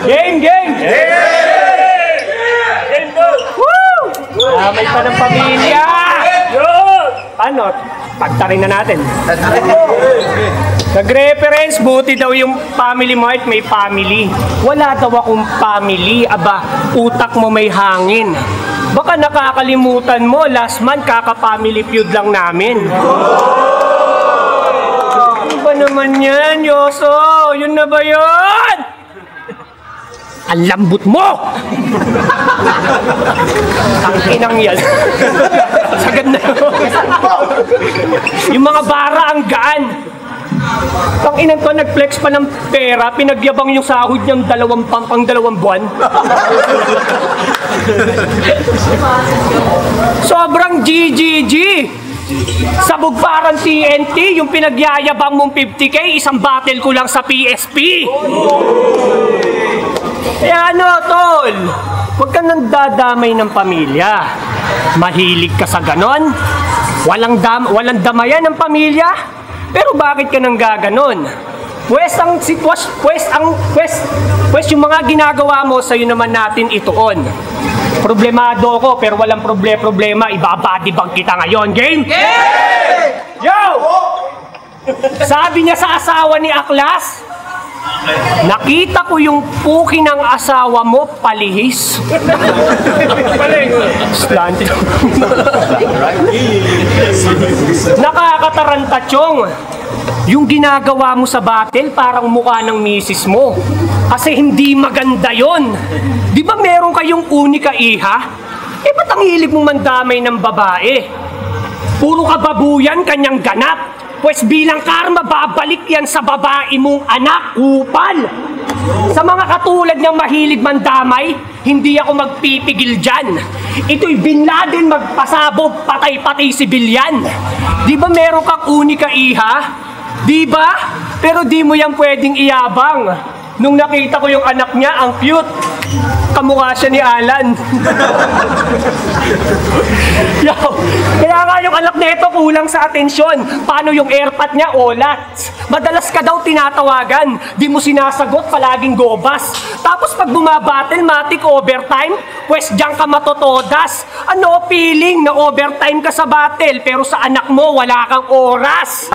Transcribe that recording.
Game! Game po! Woo! May pa ng pamilya! Ano? Pagtarin na natin. Nag-reference, buti daw yung family mart may family. Wala daw akong family. Aba, utak mo may hangin. Baka nakakalimutan mo, last month kaka-family feud lang namin. Ano ba naman yan, Yoso? Yun na ba yun? Ang lambot mo! Ang inang yan. Sagad na. Yung mga bara ang gaan. Ang inang to, nag-flex pa ng pera, pinagyabang yung sahod niyang pang 2 buwan. Sobrang GGG. Sabog parang TNT, yung pinagyayabang mong 50K, isang battle ko lang sa PSP. Kaya ano, tol, huwag ka nang dadamay ng pamilya. Mahilig ka sa ganon. Walang damayan ng pamilya. Pero bakit ka nang gaganon? Pwes yung mga ginagawa mo, sa'yo naman natin ituon. Problemado ko, pero walang problema. Ibabadibag kita ngayon. Game? Yo! Sabi niya sa asawa ni Aklas, nakita ko yung puki ng asawa mo, palihis. Nakakataranta, Chong. Yung ginagawa mo sa battle, parang mukha ng misis mo. Kasi hindi maganda yon. Di ba meron kayong unika iha? Eh, ba't ang hilig mong mandamay ng babae? Puro kababuyan, kanyang ganap. Pues bilang karma, babalik yan sa babae mong anak, kupal. Sa mga katulad niyang mahilig mandamay, hindi ako magpipigil dyan. Ito'y Bin Laden magpasabog, patay-patay sibilyan. Di ba meron kang unika iha? Di ba? Pero di mo yan pwedeng iyabang. Nung nakita ko yung anak niya, ang cute. Kamukha siya ni Alan. Kaya nga yung anak nito kulang sa atensyon. Paano yung airpot niya? Olat. Madalas ka daw tinatawagan. Di mo sinasagot, palaging gobas. Tapos pag bumabattle, matik overtime, pues diyan ka matotodas. Ano feeling na overtime ka sa battle, pero sa anak mo wala kang oras?